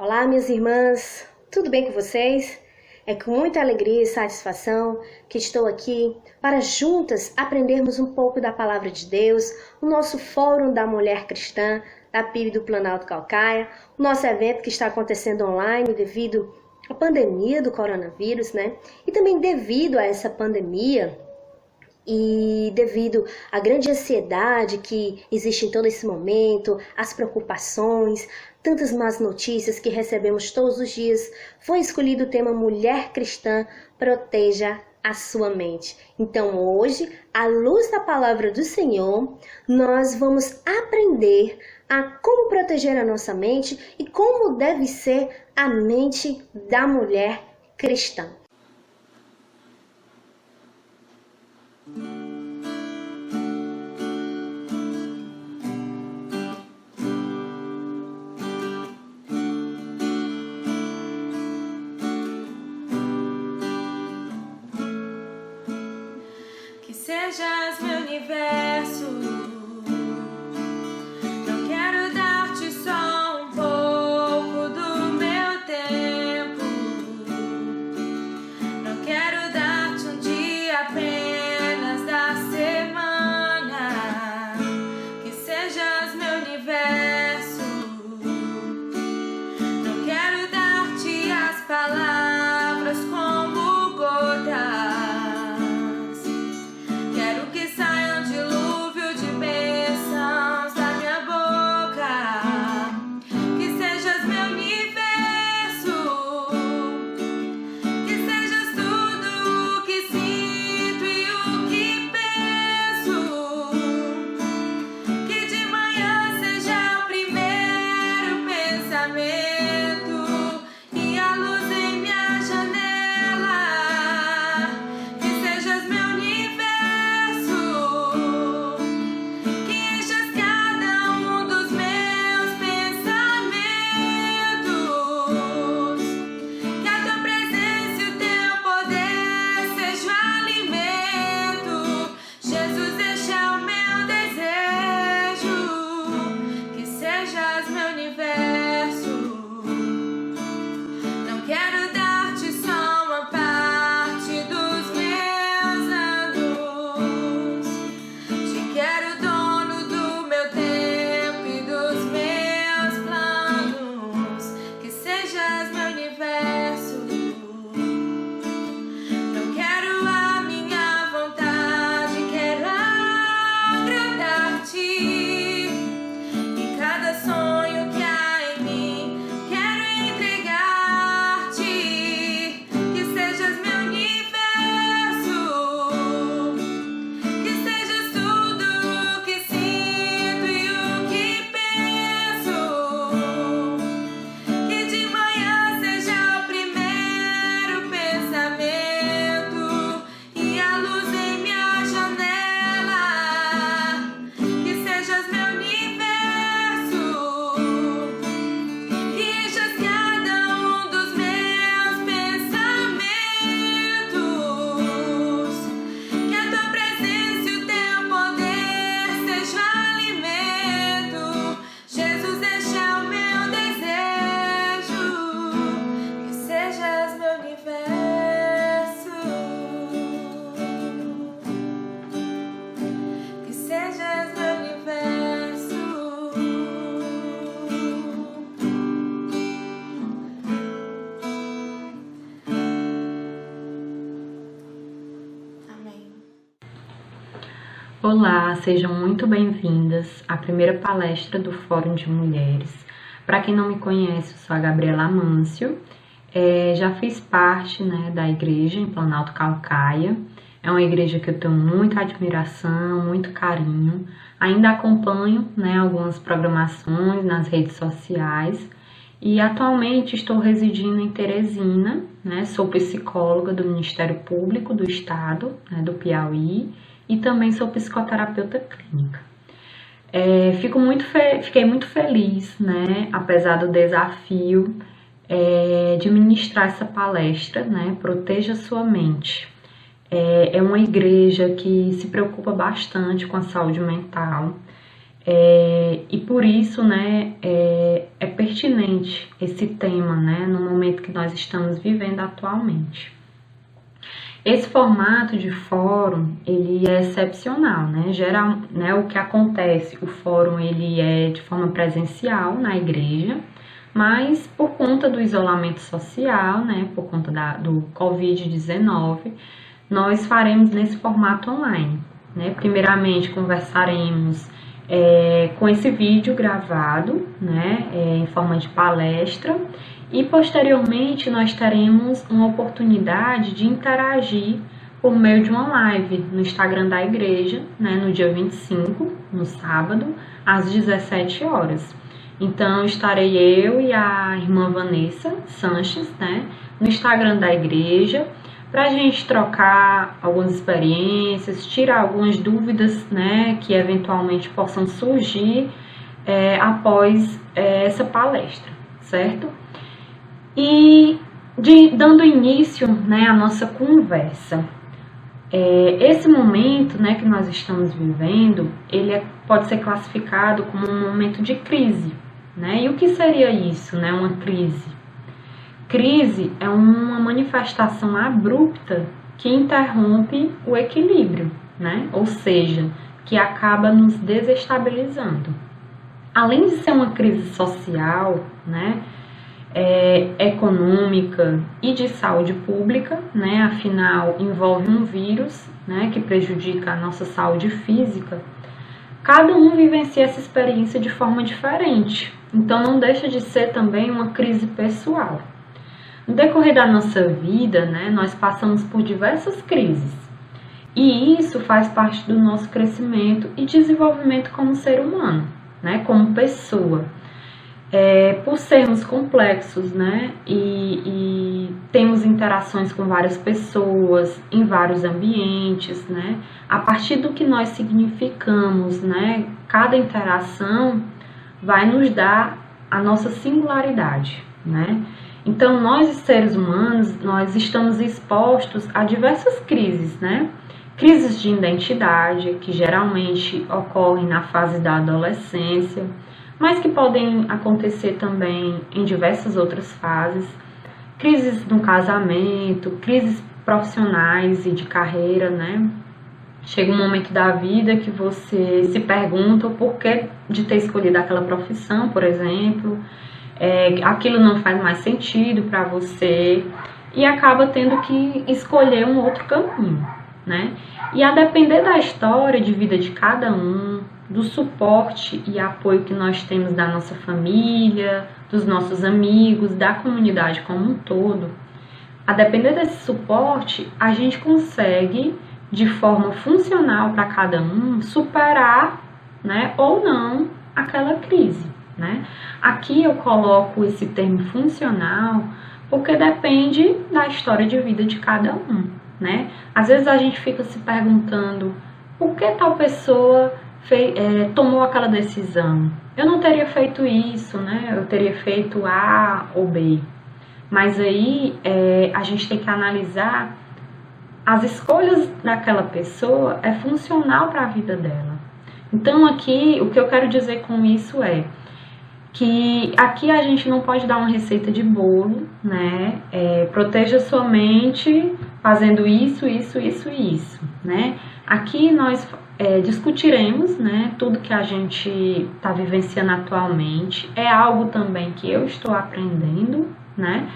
Olá, minhas irmãs, tudo bem com vocês? É com muita alegria e satisfação que estou aqui para juntas aprendermos um pouco da Palavra de Deus, o nosso Fórum da Mulher Cristã, da PIB do Planalto Calcaia, o nosso evento que está acontecendo online devido à pandemia do coronavírus, né? E também devido a essa pandemia, e devido à grande ansiedade que existe em todo esse momento, as preocupações, tantas más notícias que recebemos todos os dias, foi escolhido o tema Mulher Cristã, proteja a sua mente. Então hoje, à luz da palavra do Senhor, nós vamos aprender a como proteger a nossa mente e como deve ser a mente da mulher cristã. Sejas meu universo, não quero dar-te só um pouco do meu tempo, não quero dar-te um dia apenas da semana, que sejas meu universo, não quero dar-te as palavras como gotas. Olá, sejam muito bem-vindas à primeira palestra do Fórum de Mulheres. Para quem não me conhece, eu sou a Gabriela Amâncio, já fiz parte da igreja em Planalto Calcaia. É uma igreja que eu tenho muita admiração, muito carinho. Ainda acompanho algumas programações nas redes sociais e atualmente estou residindo em Teresina, sou psicóloga do Ministério Público do Estado, do Piauí, e também sou psicoterapeuta clínica. Fiquei muito feliz, apesar do desafio de ministrar essa palestra, Proteja Sua Mente. É uma igreja que se preocupa bastante com a saúde mental. E por isso, né, é pertinente esse tema, né, no momento que nós estamos vivendo atualmente. Esse formato de fórum, ele é excepcional, né? Geral, né, o que acontece, o fórum ele é de forma presencial na igreja, mas por conta do isolamento social, né, por conta do Covid-19, nós faremos nesse formato online, né? Primeiramente, conversaremos com esse vídeo gravado, né, em forma de palestra, e posteriormente nós teremos uma oportunidade de interagir por meio de uma live no Instagram da igreja, né, no dia 25, no sábado, às 17 horas. Então estarei eu e a irmã Vanessa Sanches, né, no Instagram da igreja, para a gente trocar algumas experiências, tirar algumas dúvidas, né, que eventualmente possam surgir após essa palestra, certo? E dando início, né, à nossa conversa, esse momento, né, que nós estamos vivendo, ele pode ser classificado como um momento de crise, né? E o que seria isso, né, uma crise? Crise é uma manifestação abrupta que interrompe o equilíbrio, né? Ou seja, que acaba nos desestabilizando. Além de ser uma crise social, né, econômica e de saúde pública, né, afinal envolve um vírus, né, que prejudica a nossa saúde física, cada um vivencia essa experiência de forma diferente, então não deixa de ser também uma crise pessoal. No decorrer da nossa vida, né, nós passamos por diversas crises, e isso faz parte do nosso crescimento e desenvolvimento como ser humano, né, como pessoa. Por sermos complexos, né, e temos interações com várias pessoas, em vários ambientes, né, a partir do que nós significamos, né, cada interação vai nos dar a nossa singularidade, né. Então, nós, seres humanos, nós estamos expostos a diversas crises, né, crises de identidade, que geralmente ocorrem na fase da adolescência, mas que podem acontecer também em diversas outras fases, crises no casamento, crises profissionais e de carreira, né? Chega um momento da vida que você se pergunta o porquê de ter escolhido aquela profissão, por exemplo, aquilo não faz mais sentido para você e acaba tendo que escolher um outro caminho, né? E a depender da história de vida de cada um, do suporte e apoio que nós temos da nossa família, dos nossos amigos, da comunidade como um todo, a depender desse suporte, a gente consegue, de forma funcional para cada um, superar, né, ou não aquela crise, né? Aqui eu coloco esse termo funcional porque depende da história de vida de cada um, né? Às vezes a gente fica se perguntando por que tal pessoa tomou aquela decisão. Eu não teria feito isso, né? Eu teria feito A ou B. Mas aí a gente tem que analisar as escolhas daquela pessoa é funcional para a vida dela. Então aqui, o que eu quero dizer com isso é que aqui a gente não pode dar uma receita de bolo, né? Proteja sua mente fazendo isso, isso, isso e isso, né? Aqui nós discutiremos, né, tudo que a gente está vivenciando atualmente. É algo também que eu estou aprendendo, né,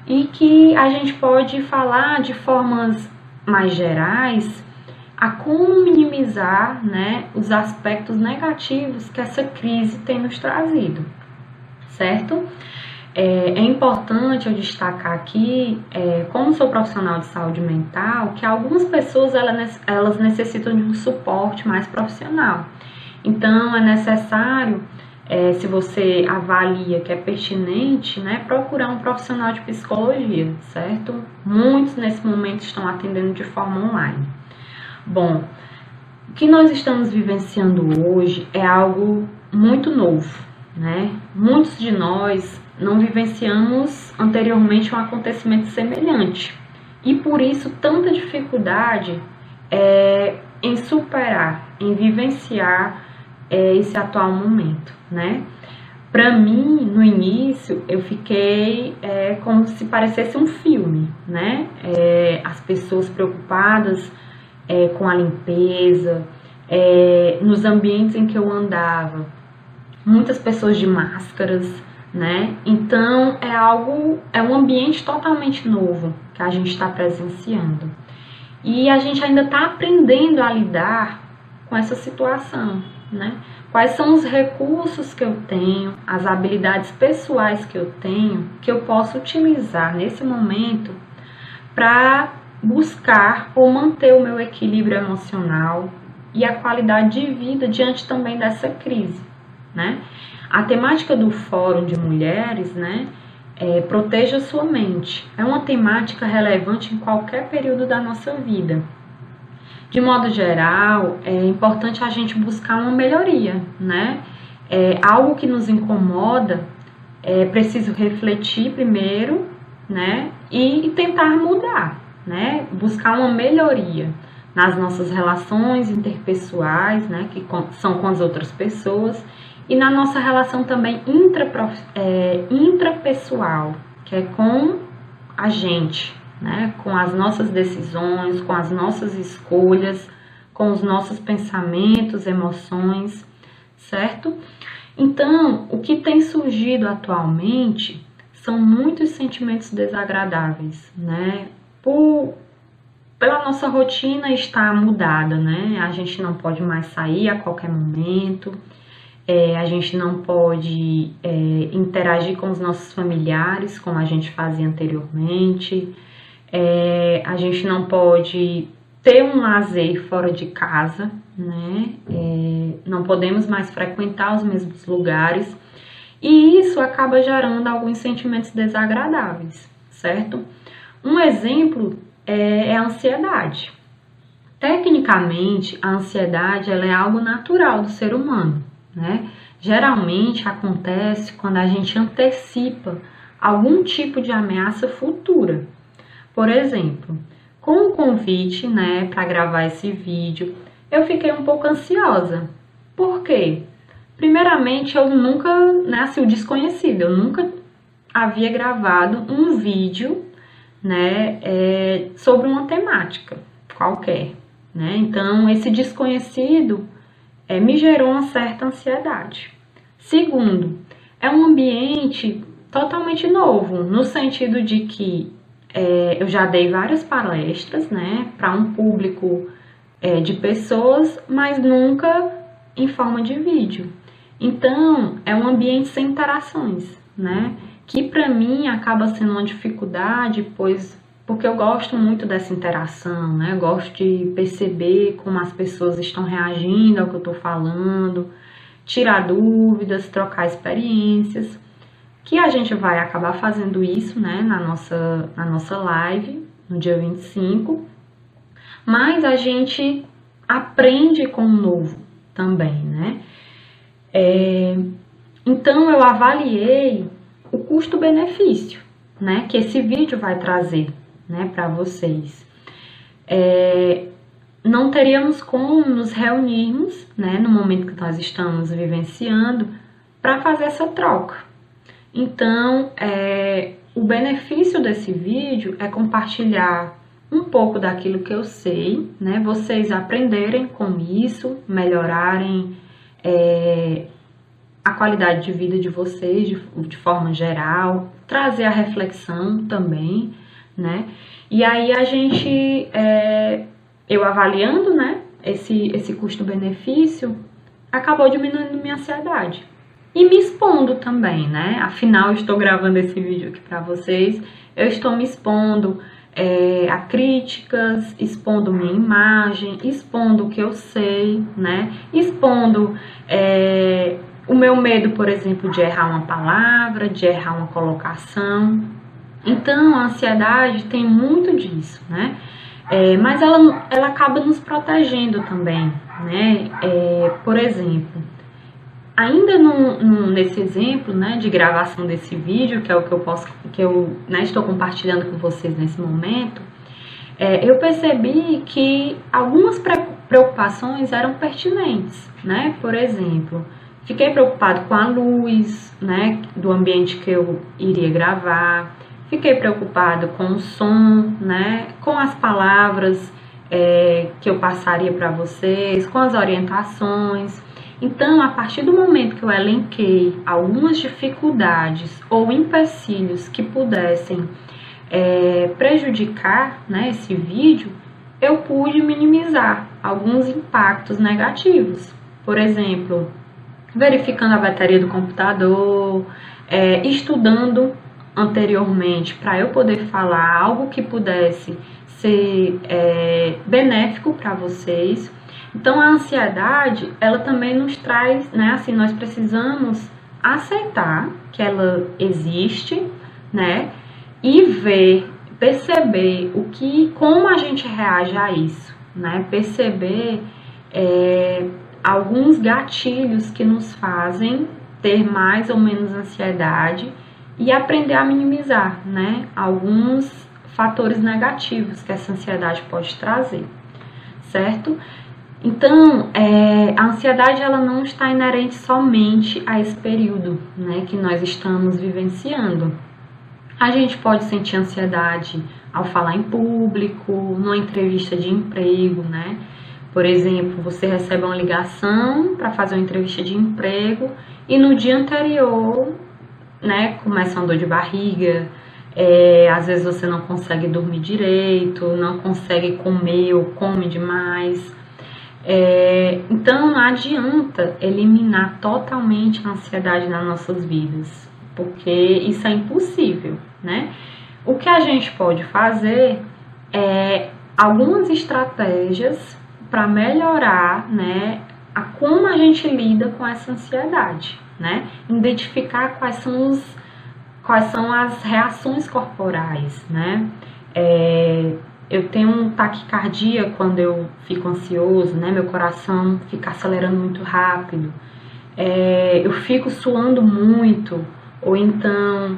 e que a gente pode falar de formas mais gerais a como minimizar, né, os aspectos negativos que essa crise tem nos trazido, certo? É importante eu destacar aqui, como sou profissional de saúde mental, que algumas pessoas elas necessitam de um suporte mais profissional. Então, é necessário, se você avalia que é pertinente, né, procurar um profissional de psicologia, certo? Muitos nesse momento estão atendendo de forma online. Bom, o que nós estamos vivenciando hoje é algo muito novo, né? Muitos de nós não vivenciamos anteriormente um acontecimento semelhante e por isso tanta dificuldade em superar, em vivenciar esse atual momento, né? Para mim, no início, eu fiquei como se parecesse um filme, né? As pessoas preocupadas com a limpeza, nos ambientes em que eu andava, muitas pessoas de máscaras, né? Então, é um ambiente totalmente novo que a gente está presenciando. E a gente ainda está aprendendo a lidar com essa situação, né? Quais são os recursos que eu tenho, as habilidades pessoais que eu tenho, que eu posso utilizar nesse momento para buscar ou manter o meu equilíbrio emocional e a qualidade de vida diante também dessa crise, né? A temática do Fórum de Mulheres, né, proteja sua mente. É uma temática relevante em qualquer período da nossa vida. De modo geral, é importante a gente buscar uma melhoria, né? Algo que nos incomoda, é preciso refletir primeiro, né? E tentar mudar, né? Buscar uma melhoria nas nossas relações interpessoais, né? Que são com as outras pessoas, e na nossa relação também intrapessoal, que é com a gente, né? Com as nossas decisões, com as nossas escolhas, com os nossos pensamentos, emoções, certo? Então, o que tem surgido atualmente são muitos sentimentos desagradáveis, né? Pela nossa rotina estar mudada, né? A gente não pode mais sair a qualquer momento, a gente não pode interagir com os nossos familiares como a gente fazia anteriormente, a gente não pode ter um lazer fora de casa, né? Não podemos mais frequentar os mesmos lugares, e isso acaba gerando alguns sentimentos desagradáveis, certo? Um exemplo é a ansiedade. Tecnicamente, a ansiedade ela é algo natural do ser humano, né? Geralmente acontece quando a gente antecipa algum tipo de ameaça futura. Por exemplo, com o convite, né, para gravar esse vídeo, eu fiquei um pouco ansiosa. Por quê? Primeiramente, eu nunca, né, assim, o desconhecido, eu nunca havia gravado um vídeo, né, sobre uma temática qualquer, né? Então, esse desconhecido me gerou uma certa ansiedade. Segundo, é um ambiente totalmente novo, no sentido de que eu já dei várias palestras, né, para um público de pessoas, mas nunca em forma de vídeo. Então, é um ambiente sem interações, né, que para mim acaba sendo uma dificuldade, porque eu gosto muito dessa interação, né, eu gosto de perceber como as pessoas estão reagindo ao que eu estou falando, tirar dúvidas, trocar experiências, que a gente vai acabar fazendo isso, né, na nossa live, no dia 25, mas a gente aprende com o novo também, né? Então, eu avaliei o custo-benefício, né, que esse vídeo vai trazer, né, para vocês. Não teríamos como nos reunirmos, né, no momento que nós estamos vivenciando, para fazer essa troca. Então, o benefício desse vídeo é compartilhar um pouco daquilo que eu sei, né? Vocês aprenderem com isso, melhorarem a qualidade de vida de vocês de forma geral, trazer a reflexão também, né? E aí a gente, eu avaliando, né, esse custo-benefício, acabou diminuindo minha ansiedade. E me expondo também, né? Afinal, eu estou gravando esse vídeo aqui para vocês, eu estou me expondo a críticas, expondo minha imagem, expondo o que eu sei, né? Expondo o meu medo, por exemplo, de errar uma palavra, de errar uma colocação. Então, a ansiedade tem muito disso, né? Mas ela acaba nos protegendo também, né? Por exemplo, ainda nesse exemplo, né, de gravação desse vídeo, que é o que eu estou compartilhando com vocês nesse momento, eu percebi que algumas preocupações eram pertinentes, né? Por exemplo, fiquei preocupado com a luz, né, do ambiente que eu iria gravar. Fiquei preocupado com o som, né, com as palavras que eu passaria para vocês, com as orientações. Então, a partir do momento que eu elenquei algumas dificuldades ou empecilhos que pudessem prejudicar, né, esse vídeo, eu pude minimizar alguns impactos negativos. Por exemplo, verificando a bateria do computador, estudando anteriormente para eu poder falar algo que pudesse ser benéfico para vocês. Então a ansiedade, ela também nos traz, né, assim, nós precisamos aceitar que ela existe, né, e perceber como a gente reage a isso, né, perceber alguns gatilhos que nos fazem ter mais ou menos ansiedade e aprender a minimizar, né, alguns fatores negativos que essa ansiedade pode trazer, certo? Então, a ansiedade, ela não está inerente somente a esse período, né, que nós estamos vivenciando. A gente pode sentir ansiedade ao falar em público, numa entrevista de emprego, né? Por exemplo, você recebe uma ligação para fazer uma entrevista de emprego e no dia anterior, né, começa uma dor de barriga, às vezes você não consegue dormir direito, não consegue comer ou come demais. Então, não adianta eliminar totalmente a ansiedade das nossas vidas, porque isso é impossível, né? O que a gente pode fazer é algumas estratégias para melhorar, né, como a gente lida com essa ansiedade, né? Identificar quais são as reações corporais, né? Eu tenho taquicardia quando eu fico ansioso, né? Meu coração fica acelerando muito rápido. Eu fico suando muito, ou então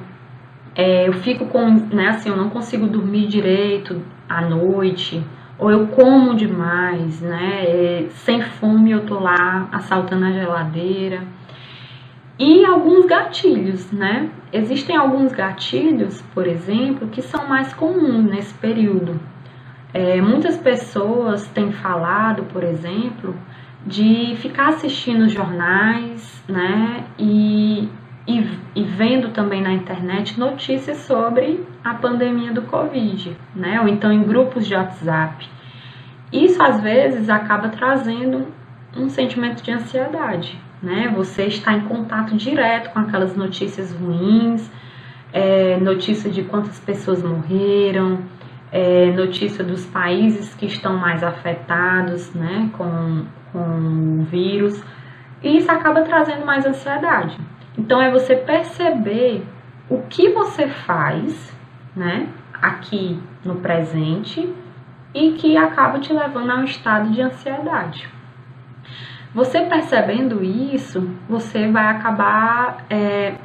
eu fico né, assim, eu não consigo dormir direito à noite, ou eu como demais, né? Sem fome eu tô lá assaltando a geladeira. E alguns gatilhos, né? Existem alguns gatilhos, por exemplo, que são mais comuns nesse período. Muitas pessoas têm falado, por exemplo, de ficar assistindo jornais, né? E vendo também na internet notícias sobre a pandemia do Covid, né? Ou então em grupos de WhatsApp. Isso às vezes acaba trazendo um sentimento de ansiedade, né? Você está em contato direto com aquelas notícias ruins, notícia de quantas pessoas morreram, notícia dos países que estão mais afetados, né, com o vírus, e isso acaba trazendo mais ansiedade. Então é você perceber o que você faz, né, aqui no presente e que acaba te levando a um estado de ansiedade. Você percebendo isso, você vai acabar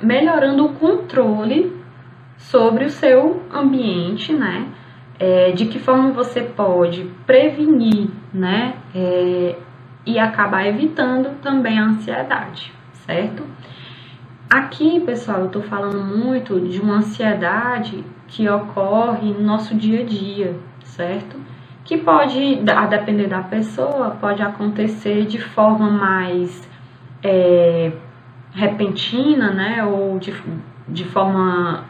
melhorando o controle sobre o seu ambiente, né? De que forma você pode prevenir, né? E acabar evitando também a ansiedade, certo? Aqui, pessoal, eu tô falando muito de uma ansiedade que ocorre no nosso dia a dia, certo? Que pode, a depender da pessoa, pode acontecer de forma mais repentina, né? Ou de forma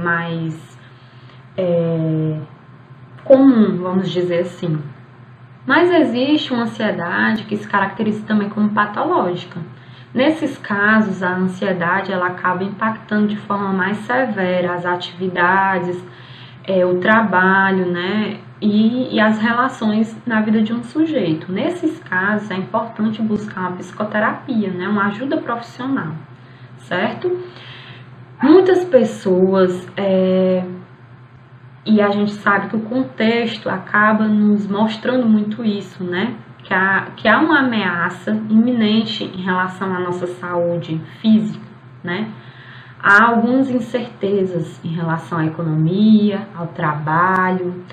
mais comum, vamos dizer assim. Mas existe uma ansiedade que se caracteriza também como patológica. Nesses casos, a ansiedade ela acaba impactando de forma mais severa as atividades, o trabalho, né, e as relações na vida de um sujeito. Nesses casos, é importante buscar uma psicoterapia, né, uma ajuda profissional, certo? Muitas pessoas, e a gente sabe que o contexto acaba nos mostrando muito isso, né? Que há uma ameaça iminente em relação à nossa saúde física, né? Há algumas incertezas em relação à economia, ao trabalho,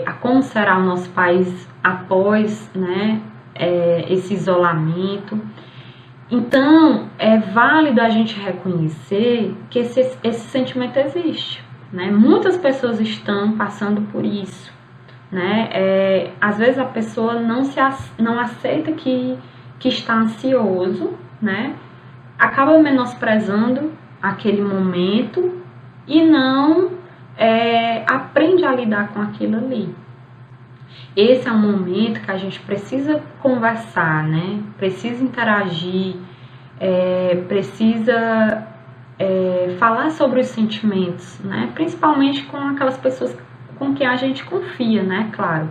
a como será o nosso país após, né, esse isolamento. Então, é válido a gente reconhecer que esse sentimento existe, né? Muitas pessoas estão passando por isso, né? Às vezes a pessoa não aceita que está ansioso, né? Acaba menosprezando aquele momento e não aprende a lidar com aquilo ali. Esse é um momento que a gente precisa conversar, né? Precisa interagir, precisa falar sobre os sentimentos, né? Principalmente com aquelas pessoas com quem a gente confia, né? Claro,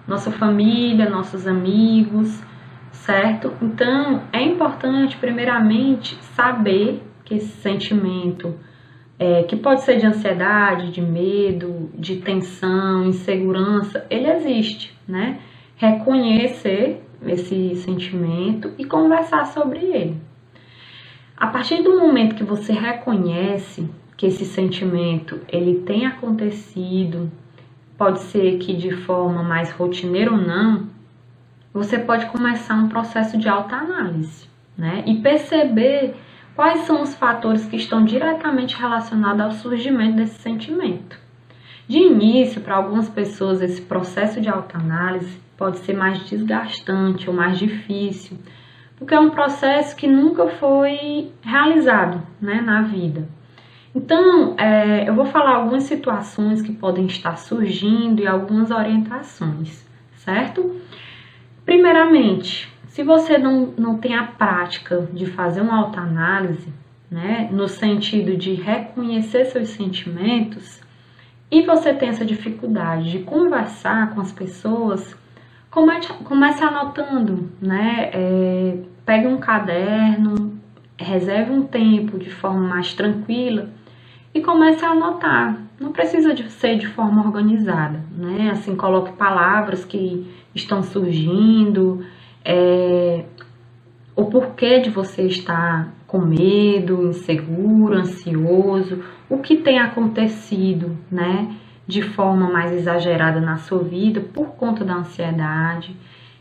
nossa família, nossos amigos, certo? Então, é importante, primeiramente, saber que esse sentimento, que pode ser de ansiedade, de medo, de tensão, insegurança, ele existe, né? Reconhecer esse sentimento e conversar sobre ele. A partir do momento que você reconhece que esse sentimento ele tem acontecido, pode ser que de forma mais rotineira ou não, você pode começar um processo de autoanálise, né? E perceber quais são os fatores que estão diretamente relacionados ao surgimento desse sentimento. De início, para algumas pessoas, esse processo de autoanálise pode ser mais desgastante ou mais difícil, porque é um processo que nunca foi realizado, né, na vida. Então, eu vou falar algumas situações que podem estar surgindo e algumas orientações, certo? Primeiramente, se você não tem a prática de fazer uma autoanálise, né, no sentido de reconhecer seus sentimentos, e você tem essa dificuldade de conversar com as pessoas, comece anotando, né? Pegue um caderno, reserve um tempo de forma mais tranquila e comece a anotar. Não precisa ser de forma organizada, né? Assim, coloque palavras que estão surgindo, o porquê de você estar com medo, inseguro, ansioso, o que tem acontecido, né, de forma mais exagerada na sua vida por conta da ansiedade.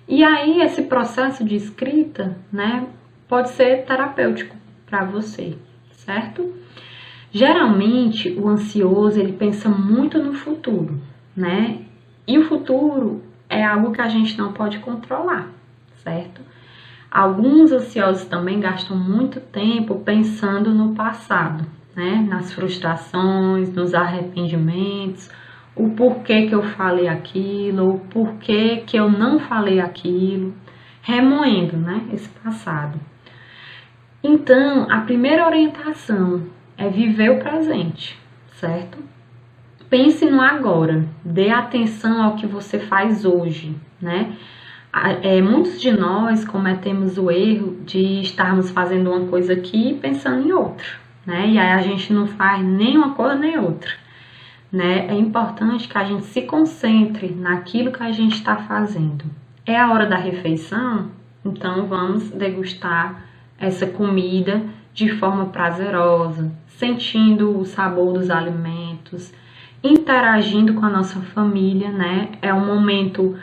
E aí esse processo de escrita, né, pode ser terapêutico para você, certo? Geralmente o ansioso ele pensa muito no futuro, né? E o futuro é algo que a gente não pode controlar, certo? Alguns ansiosos também gastam muito tempo pensando no passado, né? Nas frustrações, nos arrependimentos, o porquê que eu falei aquilo, o porquê que eu não falei aquilo, remoendo, né, esse passado. Então, a primeira orientação é viver o presente, certo? Pense no agora, dê atenção ao que você faz hoje, né? Muitos de nós cometemos o erro de estarmos fazendo uma coisa aqui e pensando em outra, né? E aí a gente não faz nem uma coisa nem outra, né? É importante que a gente se concentre naquilo que a gente está fazendo. É a hora da refeição? Então vamos degustar essa comida de forma prazerosa, sentindo o sabor dos alimentos, interagindo com a nossa família, né? É um momento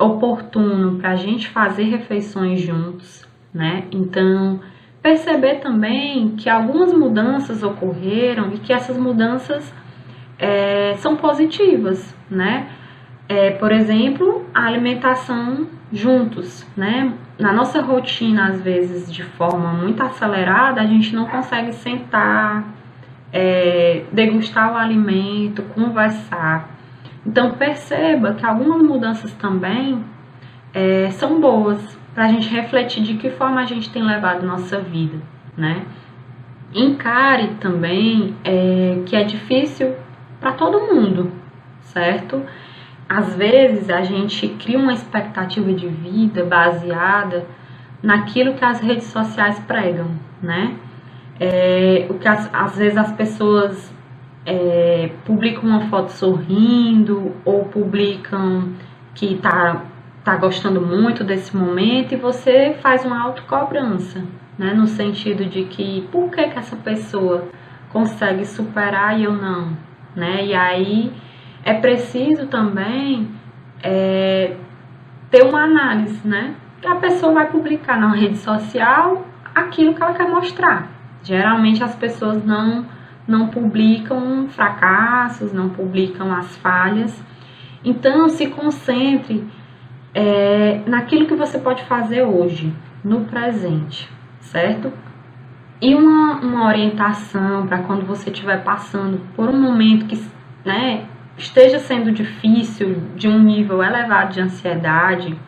oportuno para a gente fazer refeições juntos, né? Então, perceber também que algumas mudanças ocorreram e que essas mudanças são positivas, né? Por exemplo, a alimentação juntos, né? Na nossa rotina, às vezes, de forma muito acelerada, a gente não consegue sentar, degustar o alimento, conversar. Então, perceba que algumas mudanças também são boas para a gente refletir de que forma a gente tem levado nossa vida, né? Encare também que é difícil para todo mundo, certo? Às vezes a gente cria uma expectativa de vida baseada naquilo que as redes sociais pregam, né? O que às vezes as pessoas publicam uma foto sorrindo ou publicam que tá gostando muito desse momento e você faz uma autocobrança, né? No sentido de que por que essa pessoa consegue superar e eu não, né? E aí é preciso também ter uma análise, né? E a pessoa vai publicar na rede social aquilo que ela quer mostrar. Geralmente as pessoas não publicam fracassos, não publicam as falhas. Então, se concentre naquilo que você pode fazer hoje, no presente, certo? E uma orientação para quando você estiver passando por um momento que, né, esteja sendo difícil, de um nível elevado de ansiedade,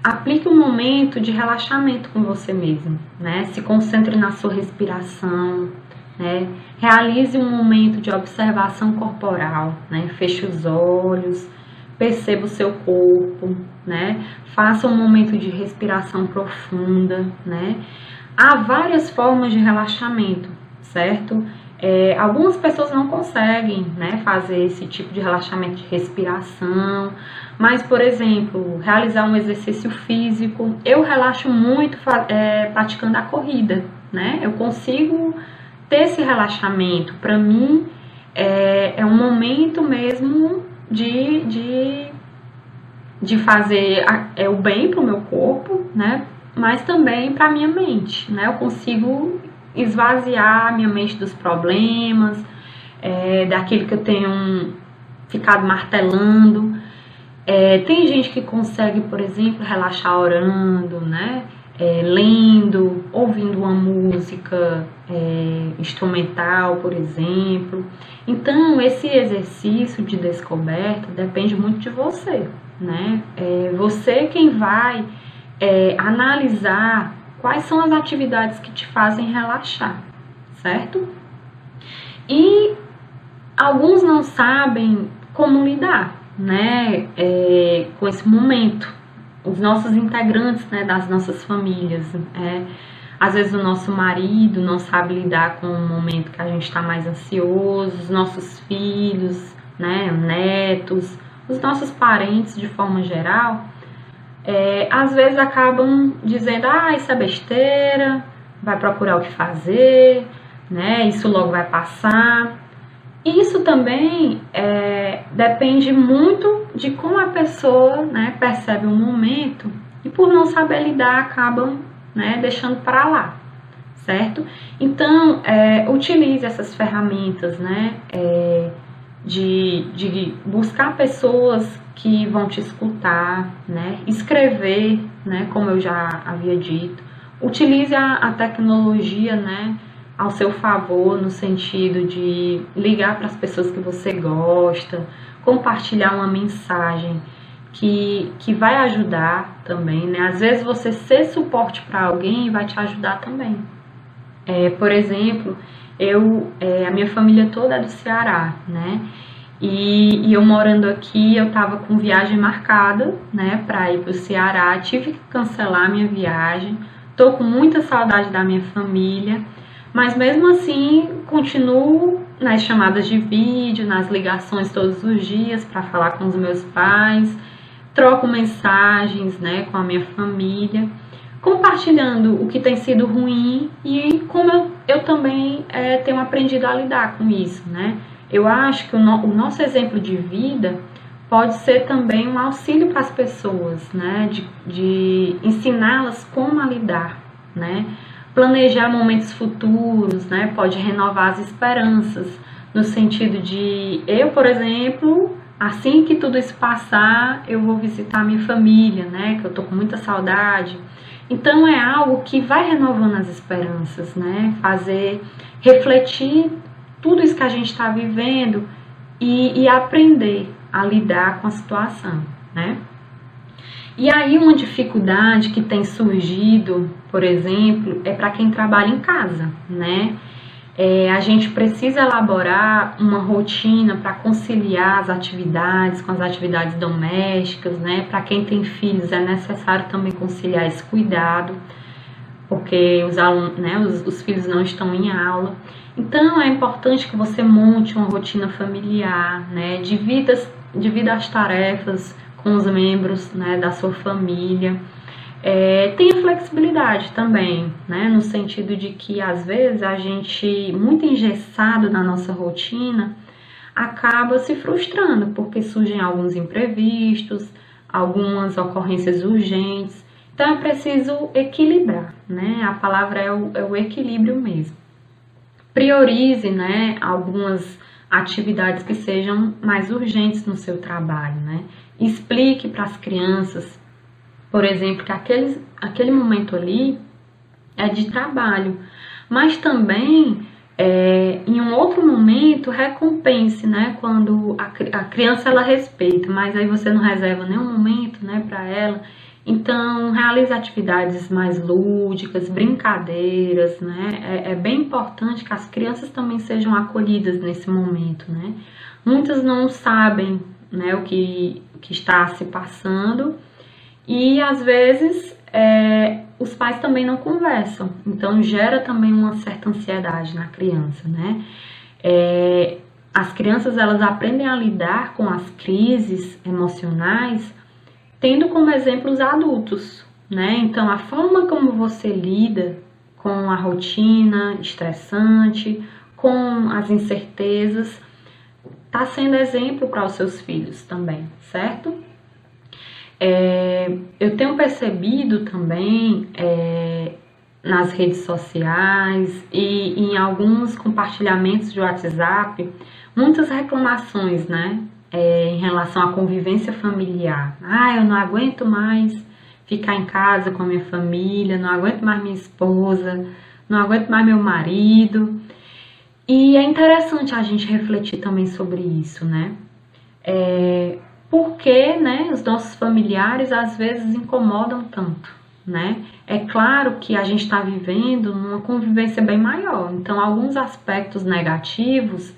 aplique um momento de relaxamento com você mesmo, né? Se concentre na sua respiração, né? Realize um momento de observação corporal, né? Feche os olhos, perceba o seu corpo, né? Faça um momento de respiração profunda, né? Há várias formas de relaxamento, certo? Algumas pessoas não conseguem, né, fazer esse tipo de relaxamento de respiração, mas, por exemplo, realizar um exercício físico, eu relaxo muito praticando a corrida, né? Eu consigo ter esse relaxamento. Para mim, é um momento mesmo de fazer o bem para o meu corpo, né? Mas também para a minha mente, né? Eu consigo esvaziar minha mente dos problemas, daquilo que eu tenho ficado martelando. Tem gente que consegue, por exemplo, relaxar orando, né? Lendo, ouvindo uma música instrumental, por exemplo. Então, esse exercício de descoberta depende muito de você, né? Você quem vai analisar quais são as atividades que te fazem relaxar, certo? E alguns não sabem como lidar, né, com esse momento. Os nossos integrantes, né, das nossas famílias, às vezes o nosso marido não sabe lidar com o momento que a gente está mais ansioso, os nossos filhos, né, netos, os nossos parentes de forma geral, às vezes acabam dizendo, isso é besteira, vai procurar o que fazer, né, isso logo vai passar. Isso também depende muito de como a pessoa, né, percebe o momento e por não saber lidar acabam, né, deixando para lá, certo? Então, utilize essas ferramentas, né, de buscar pessoas que vão te escutar, né, escrever, né, como eu já havia dito. Utilize a tecnologia, né, ao seu favor, no sentido de ligar para as pessoas que você gosta, compartilhar uma mensagem que vai ajudar também, né? Às vezes você ser suporte para alguém vai te ajudar também. Por exemplo, a minha família toda é do Ceará, né? E eu morando aqui, eu tava com viagem marcada, né, para ir para o Ceará, tive que cancelar a minha viagem, tô com muita saudade da minha família, mas mesmo assim continuo nas chamadas de vídeo, nas ligações todos os dias para falar com os meus pais, troco mensagens, né, com a minha família, compartilhando o que tem sido ruim e como eu também tenho aprendido a lidar com isso, né? Eu acho que o nosso exemplo de vida pode ser também um auxílio para as pessoas, né? De ensiná-las como a lidar, né? Planejar momentos futuros, né? Pode renovar as esperanças, no sentido de eu, por exemplo, assim que tudo isso passar, eu vou visitar minha família, né? Que eu tô com muita saudade. Então é algo que vai renovando as esperanças, né? Fazer refletir tudo isso que a gente está vivendo e aprender a lidar com a situação, né? E aí uma dificuldade que tem surgido, por exemplo, é para quem trabalha em casa, né? A gente precisa elaborar uma rotina para conciliar as atividades com as atividades domésticas, né? Para quem tem filhos é necessário também conciliar esse cuidado, porque os alunos, né, os filhos não estão em aula. Então é importante que você monte uma rotina familiar, né? Divida as tarefas com os membros, né, da sua família. Tenha flexibilidade também, né? No sentido de que às vezes a gente, muito engessado na nossa rotina, acaba se frustrando, porque surgem alguns imprevistos, algumas ocorrências urgentes. Então é preciso equilibrar, né? A palavra é o equilíbrio mesmo. Priorize, né, algumas atividades que sejam mais urgentes no seu trabalho, né? Explique para as crianças, por exemplo, que aquele momento ali é de trabalho, mas também em um outro momento recompense, né? Quando a criança ela respeita, mas aí você não reserva nenhum momento, né, para ela. Então, realize atividades mais lúdicas, brincadeiras, né? É bem importante que as crianças também sejam acolhidas nesse momento, né? Muitas não sabem, né, o que está se passando e, às vezes, os pais também não conversam. Então, gera também uma certa ansiedade na criança, né? As crianças, elas aprendem a lidar com as crises emocionais tendo como exemplo os adultos, né? Então, a forma como você lida com a rotina estressante, com as incertezas, está sendo exemplo para os seus filhos também, certo? Eu tenho percebido também nas redes sociais e em alguns compartilhamentos de WhatsApp, muitas reclamações, né? Em relação à convivência familiar. Eu não aguento mais ficar em casa com a minha família, não aguento mais minha esposa, não aguento mais meu marido. E é interessante a gente refletir também sobre isso, né? Porque, né, os nossos familiares às vezes incomodam tanto, né? É claro que a gente está vivendo numa convivência bem maior, então alguns aspectos negativos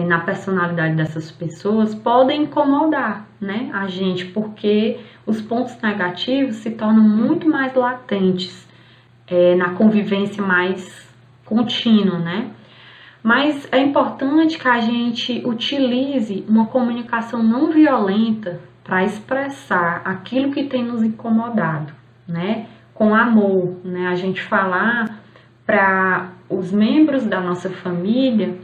na personalidade dessas pessoas podem incomodar, né, a gente, porque os pontos negativos se tornam muito mais latentes na convivência mais contínua, né? Mas é importante que a gente utilize uma comunicação não violenta para expressar aquilo que tem nos incomodado, né? Com amor, né? A gente falar para os membros da nossa família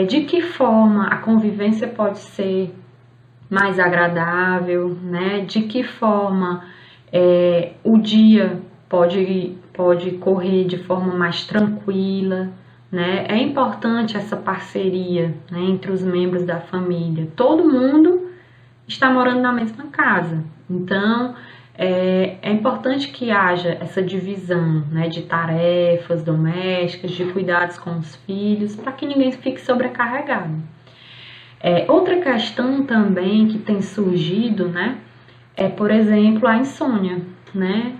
de que forma a convivência pode ser mais agradável, né? De que forma o dia pode correr de forma mais tranquila, né? É importante essa parceria, né, entre os membros da família. Todo mundo está morando na mesma casa, então é importante que haja essa divisão, né, de tarefas domésticas, de cuidados com os filhos, para que ninguém fique sobrecarregado. Outra questão também que tem surgido, né, por exemplo, a insônia, né?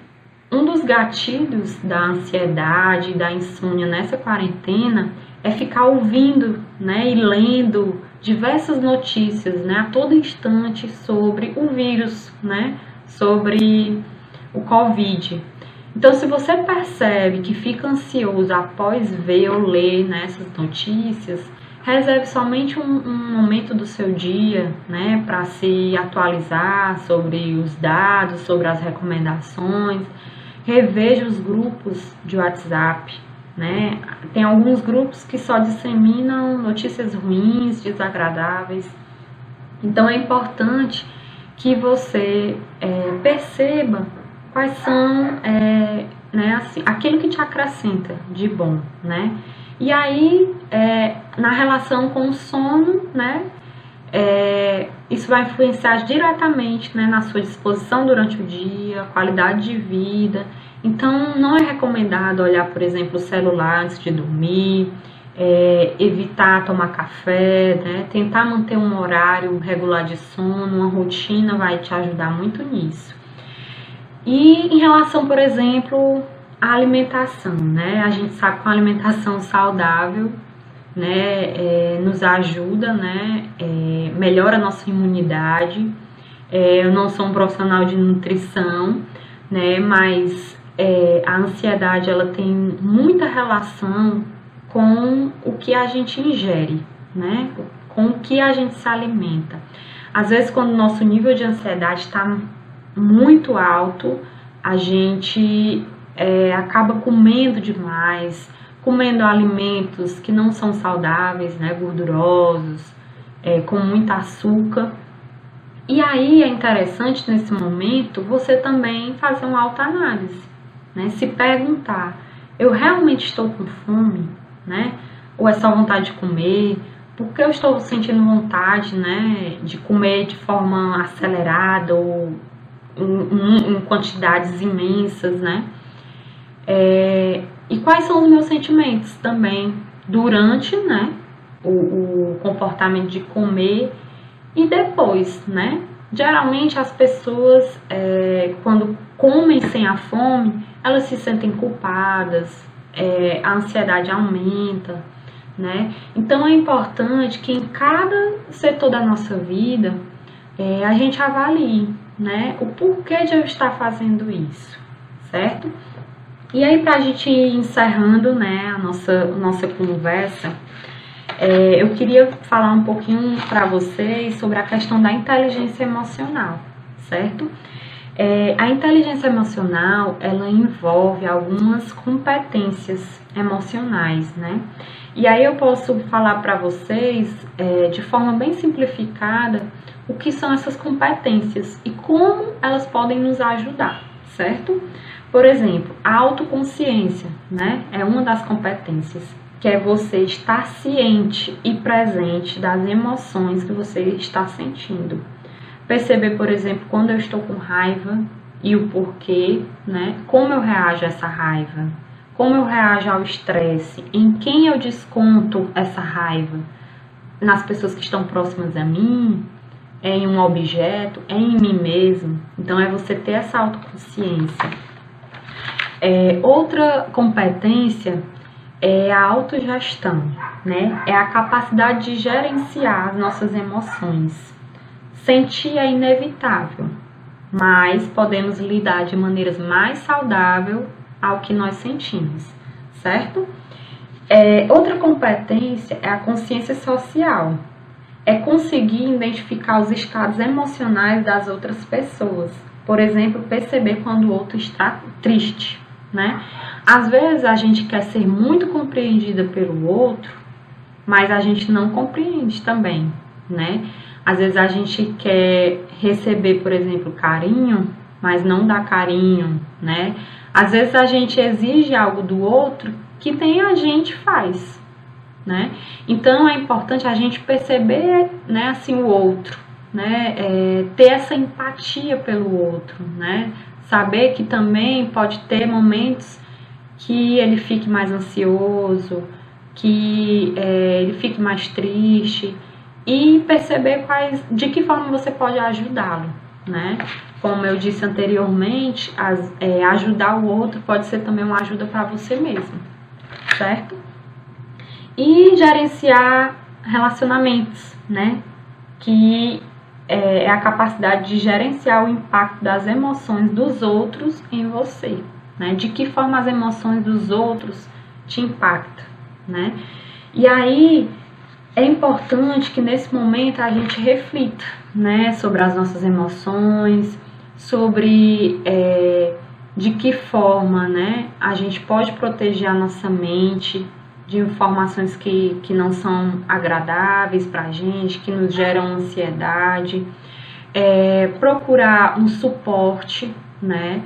Um dos gatilhos da ansiedade, da insônia nessa quarentena é ficar ouvindo, né, e lendo diversas notícias, né, a todo instante sobre o vírus, né, sobre o Covid. Então, se você percebe que fica ansioso após ver ou ler, né, essas notícias, reserve somente um momento do seu dia, né, para se atualizar sobre os dados, sobre as recomendações. Reveja os grupos de WhatsApp, né? Tem alguns grupos que só disseminam notícias ruins, desagradáveis. Então é importante que você perceba quais são, né, assim, aquilo que te acrescenta de bom, né? E aí, na relação com o sono, né, isso vai influenciar diretamente, né, na sua disposição durante o dia, qualidade de vida. Então, não é recomendado olhar, por exemplo, o celular antes de dormir, evitar tomar café, né, tentar manter um horário regular de sono, uma rotina vai te ajudar muito nisso. E em relação, por exemplo, à alimentação, né, a gente sabe que uma alimentação saudável, né, nos ajuda, né, melhora a nossa imunidade. Eu não sou um profissional de nutrição, né, mas a ansiedade ela tem muita relação com o que a gente ingere, né, com o que a gente se alimenta. Às vezes, quando o nosso nível de ansiedade está muito alto, a gente acaba comendo demais, comendo alimentos que não são saudáveis, né, gordurosos, com muito açúcar. E aí é interessante nesse momento você também fazer uma autoanálise, né? Se perguntar, eu realmente estou com fome, né? Ou é só vontade de comer? Por que eu estou sentindo vontade, né, de comer de forma acelerada ou em quantidades imensas, né? E quais são os meus sentimentos também durante, né, o comportamento de comer e depois, né? Geralmente as pessoas, quando comem sem a fome, elas se sentem culpadas, a ansiedade aumenta, né? Então é importante que em cada setor da nossa vida a gente avalie, né, o porquê de eu estar fazendo isso, certo? E aí, para a gente ir encerrando, né, a nossa conversa, eu queria falar um pouquinho para vocês sobre a questão da inteligência emocional, certo? A inteligência emocional, ela envolve algumas competências emocionais, né? E aí eu posso falar para vocês, de forma bem simplificada, o que são essas competências e como elas podem nos ajudar, certo? Por exemplo, a autoconsciência, né, é uma das competências, que é você estar ciente e presente das emoções que você está sentindo. Perceber, por exemplo, quando eu estou com raiva e o porquê, né, como eu reajo a essa raiva, como eu reajo ao estresse, em quem eu desconto essa raiva, nas pessoas que estão próximas a mim, em um objeto, em mim mesmo. Então é você ter essa autoconsciência. Outra competência é a autogestão, né? É a capacidade de gerenciar as nossas emoções. Sentir é inevitável, mas podemos lidar de maneiras mais saudáveis ao que nós sentimos, certo? Outra competência é a consciência social. É conseguir identificar os estados emocionais das outras pessoas. Por exemplo, perceber quando o outro está triste, né? Às vezes a gente quer ser muito compreendida pelo outro, mas a gente não compreende também, né? Às vezes a gente quer receber, por exemplo, carinho, mas não dá carinho, né? Às vezes a gente exige algo do outro que nem a gente faz, né? Então é importante a gente perceber, né, assim, o outro, né? Ter essa empatia pelo outro, né? Saber que também pode ter momentos que ele fique mais ansioso, que ele fique mais triste, e perceber de que forma você pode ajudá-lo, né? Como eu disse anteriormente, ajudar o outro pode ser também uma ajuda para você mesmo, certo? E gerenciar relacionamentos, né? Que é a capacidade de gerenciar o impacto das emoções dos outros em você, né? De que forma as emoções dos outros te impactam, né? E aí é importante que nesse momento a gente reflita, né, sobre as nossas emoções, sobre de que forma, né, a gente pode proteger a nossa mente de informações que não são agradáveis para a gente, que nos geram ansiedade, procurar um suporte, né,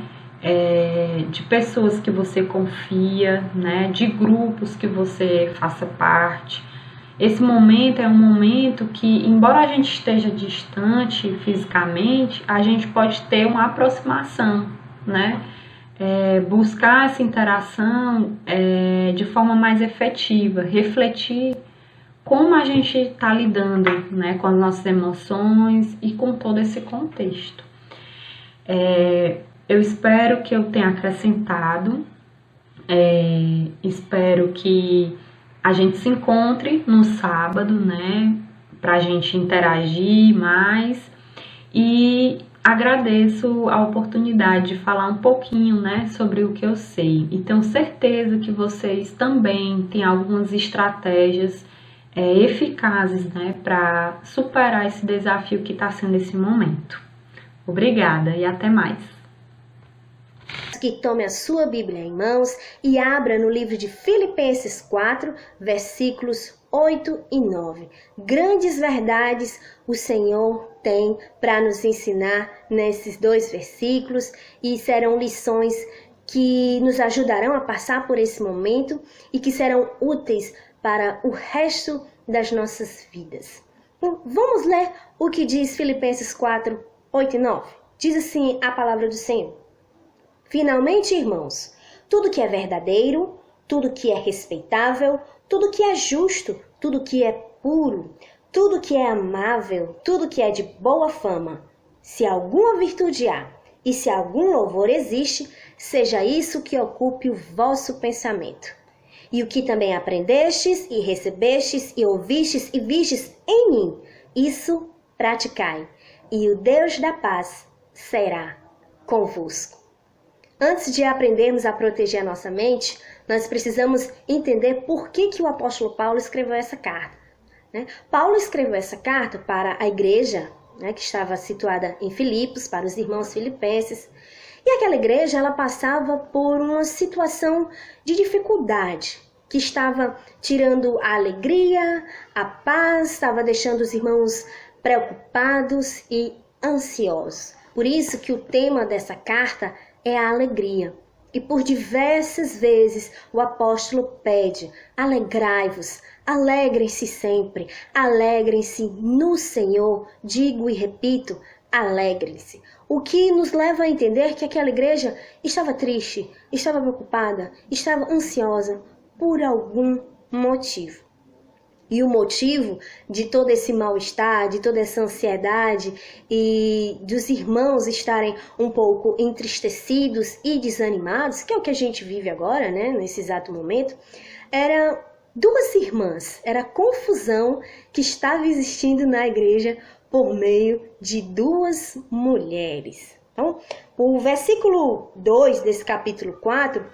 de pessoas que você confia, né, de grupos que você faça parte. Esse momento é um momento que, embora a gente esteja distante fisicamente, a gente pode ter uma aproximação, né? Buscar essa interação de forma mais efetiva, refletir como a gente está lidando, né, com as nossas emoções e com todo esse contexto. Eu espero que eu tenha acrescentado, espero que a gente se encontre no sábado, né, para a gente interagir mais, e agradeço a oportunidade de falar um pouquinho, né, sobre o que eu sei. E tenho certeza que vocês também têm algumas estratégias eficazes, né, para superar esse desafio que está sendo esse momento. Obrigada e até mais. Que tome a sua Bíblia em mãos e abra no livro de Filipenses 4, versículos 8 e 9. Grandes verdades o Senhor tem para nos ensinar nesses 2 versículos e serão lições que nos ajudarão a passar por esse momento e que serão úteis para o resto das nossas vidas. Então, vamos ler o que diz Filipenses 4, 8 e 9. Diz assim a palavra do Senhor. Finalmente, irmãos, tudo que é verdadeiro, tudo que é respeitável, tudo que é justo, tudo que é puro, tudo que é amável, tudo que é de boa fama, se alguma virtude há e se algum louvor existe, seja isso que ocupe o vosso pensamento. E o que também aprendestes e recebestes e ouvistes e vistes em mim, isso praticai, e o Deus da paz será convosco. Antes de aprendermos a proteger a nossa mente, nós precisamos entender por que o apóstolo Paulo escreveu essa carta. Paulo escreveu essa carta para a igreja, que estava situada em Filipos, para os irmãos filipenses. E aquela igreja, ela passava por uma situação de dificuldade, que estava tirando a alegria, a paz, estava deixando os irmãos preocupados e ansiosos. Por isso que o tema dessa carta é a alegria. E por diversas vezes o apóstolo pede: alegrai-vos, alegrem-se sempre, alegrem-se no Senhor. Digo e repito, alegrem-se. O que nos leva a entender que aquela igreja estava triste, estava preocupada, estava ansiosa por algum motivo. E o motivo de todo esse mal-estar, de toda essa ansiedade e dos irmãos estarem um pouco entristecidos e desanimados, que é o que a gente vive agora, nesse exato momento, era 2 irmãs, era a confusão que estava existindo na igreja por meio de 2 mulheres. Então, o versículo 2 desse capítulo 4,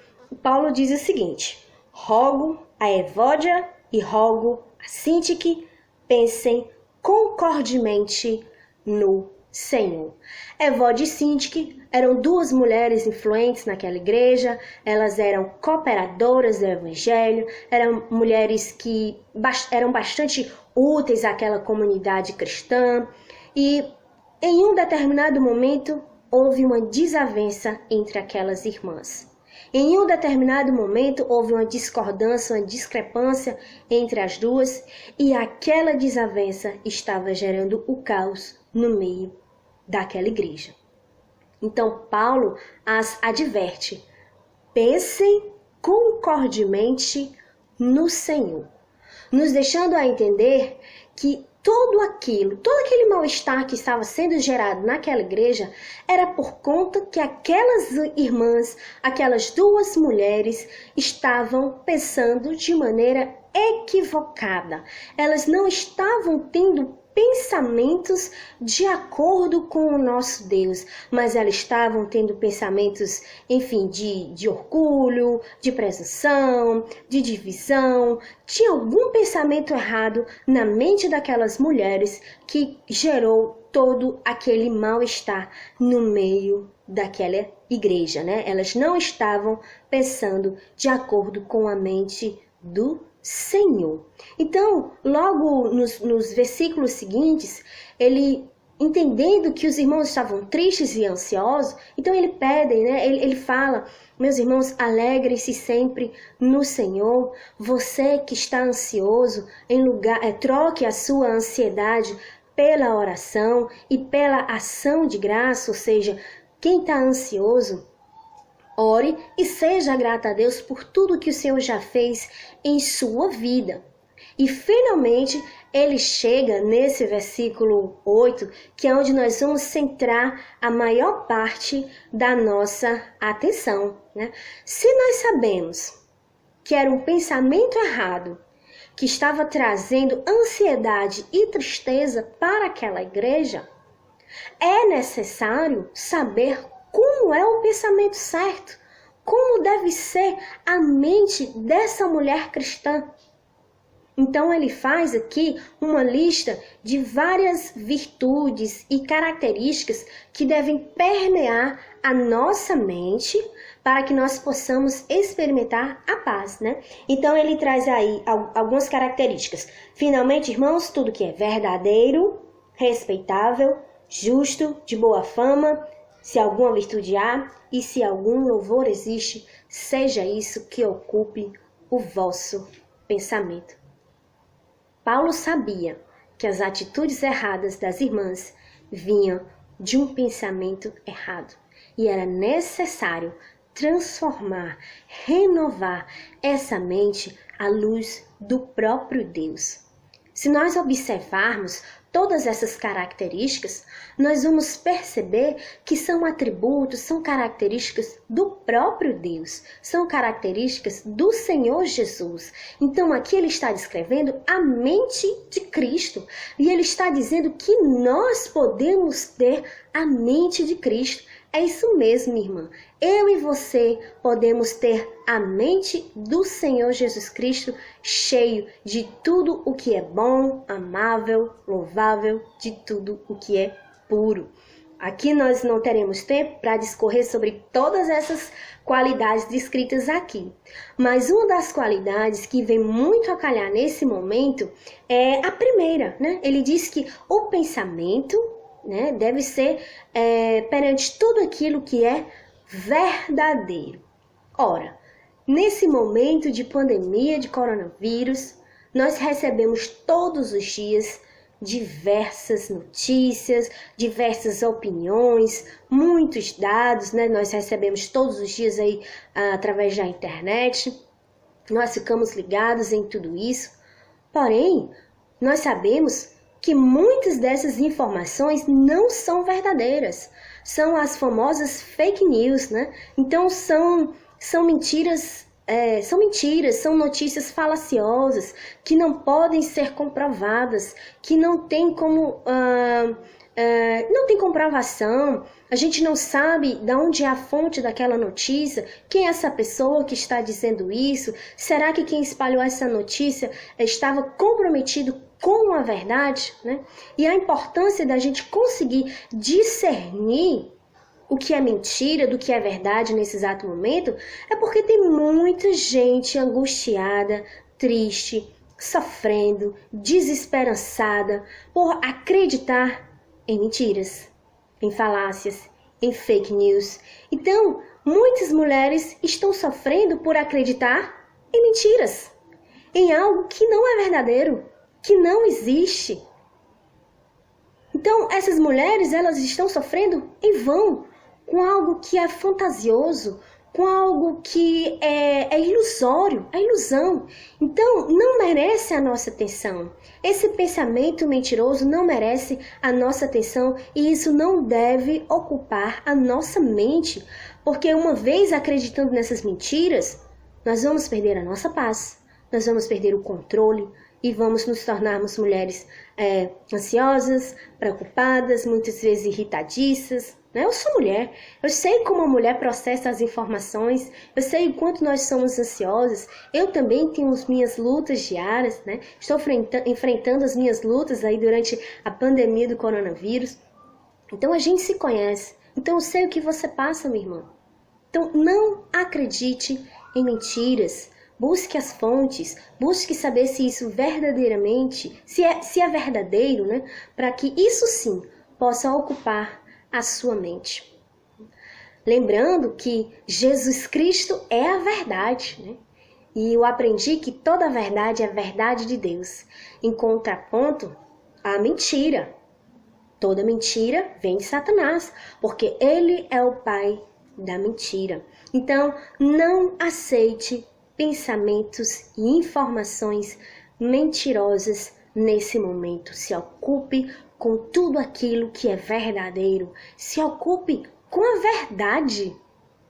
Paulo diz o seguinte: rogo a Evódia e rogo a Sintique, pensem concordemente no Senhor. Evódia e Sintique eram 2 mulheres influentes naquela igreja, elas eram cooperadoras do evangelho, eram mulheres que eram bastante úteis àquela comunidade cristã, e em um determinado momento houve uma desavença entre aquelas irmãs. Em um determinado momento houve uma discordância, uma discrepância entre as 2, e aquela desavença estava gerando o caos no meio daquela igreja. Então Paulo as adverte: pensem concordemente no Senhor, nos deixando a entender que todo aquele mal-estar que estava sendo gerado naquela igreja era por conta que aquelas irmãs, aquelas 2 mulheres estavam pensando de maneira equivocada. Elas não estavam tendo pensamentos de acordo com o nosso Deus, mas elas estavam tendo pensamentos, enfim, de orgulho, de presunção, de divisão. Tinha algum pensamento errado na mente daquelas mulheres que gerou todo aquele mal-estar no meio daquela igreja, Elas não estavam pensando de acordo com a mente do Senhor. Então, logo nos versículos seguintes, ele, entendendo que os irmãos estavam tristes e ansiosos, então ele pede, ele fala: meus irmãos, alegrem-se sempre no Senhor. Você que está ansioso, troque a sua ansiedade pela oração e pela ação de graça, ou seja, quem está ansioso, ore e seja grata a Deus por tudo que o Senhor já fez em sua vida. E finalmente ele chega nesse versículo 8, que é onde nós vamos centrar a maior parte da nossa atenção. Se nós sabemos que era um pensamento errado que estava trazendo ansiedade e tristeza para aquela igreja, é necessário saber como é o pensamento certo, como deve ser a mente dessa mulher cristã. Então ele faz aqui uma lista de várias virtudes e características que devem permear a nossa mente para que nós possamos experimentar a paz, né? Então ele traz aí algumas características. Finalmente, irmãos, tudo que é verdadeiro, respeitável, justo, de boa fama, se alguma virtude há e se algum louvor existe, seja isso que ocupe o vosso pensamento. Paulo sabia que as atitudes erradas das irmãs vinham de um pensamento errado e era necessário transformar, renovar essa mente à luz do próprio Deus. Se nós observarmos todas essas características, nós vamos perceber que são atributos, são características do próprio Deus, são características do Senhor Jesus. Então aqui ele está descrevendo a mente de Cristo e ele está dizendo que nós podemos ter a mente de Cristo. É isso mesmo, irmã. Eu e você podemos ter a mente do Senhor Jesus Cristo cheio de tudo o que é bom, amável, louvável, de tudo o que é puro. Aqui nós não teremos tempo para discorrer sobre todas essas qualidades descritas aqui. Mas uma das qualidades que vem muito a calhar nesse momento é a primeira, né? Ele diz que o pensamento, né, deve ser perante tudo aquilo que é verdadeiro. Ora, nesse momento de pandemia de coronavírus, nós recebemos todos os dias diversas notícias, diversas opiniões, muitos dados, né? Nós recebemos todos os dias aí através da internet. Nós ficamos ligados em tudo isso. Porém, nós sabemos que muitas dessas informações não são verdadeiras. São as famosas fake news, né? Então são mentiras, são notícias falaciosas que não podem ser comprovadas, que não tem como, não tem comprovação. A gente não sabe de onde é a fonte daquela notícia, quem é essa pessoa que está dizendo isso, será que quem espalhou essa notícia estava comprometido com a verdade, né? E a importância da gente conseguir discernir o que é mentira do que é verdade nesse exato momento é porque tem muita gente angustiada, triste, sofrendo, desesperançada por acreditar em mentiras, em falácias, em fake news. Então, muitas mulheres estão sofrendo por acreditar em mentiras, em algo que não é verdadeiro, que não existe. Então, essas mulheres, elas estão sofrendo em vão, com algo que é fantasioso, com algo que é ilusório, é ilusão. Então, não merece a nossa atenção. Esse pensamento mentiroso não merece a nossa atenção e isso não deve ocupar a nossa mente, porque uma vez acreditando nessas mentiras, nós vamos perder a nossa paz, nós vamos perder o controle, e vamos nos tornarmos mulheres ansiosas, preocupadas, muitas vezes irritadiças. Né? Eu sou mulher, eu sei como a mulher processa as informações, eu sei o quanto nós somos ansiosas, eu também tenho as minhas lutas diárias, né? Estou enfrentando as minhas lutas aí durante a pandemia do coronavírus. Então a gente se conhece, então eu sei o que você passa, minha irmã. Então não acredite em mentiras. Busque as fontes, busque saber se isso verdadeiramente, se é verdadeiro, né? Para que isso sim possa ocupar a sua mente. Lembrando que Jesus Cristo é a verdade, né? E eu aprendi que toda a verdade é a verdade de Deus, em contraponto à mentira. Toda mentira vem de Satanás, porque ele é o pai da mentira. Então, não aceite pensamentos e informações mentirosas nesse momento. Se ocupe com tudo aquilo que é verdadeiro. Se ocupe com a verdade